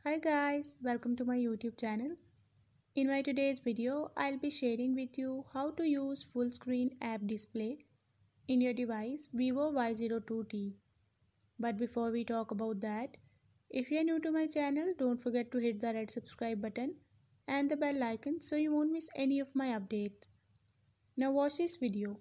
Hi guys, welcome to my YouTube channel. In my today's video, I'll be sharing with you how to use full screen app display in your device Vivo Y02T. But before we talk about that, if you are new to my channel, don't forget to hit the red subscribe button and the bell icon so you won't miss any of my updates. Now watch this video.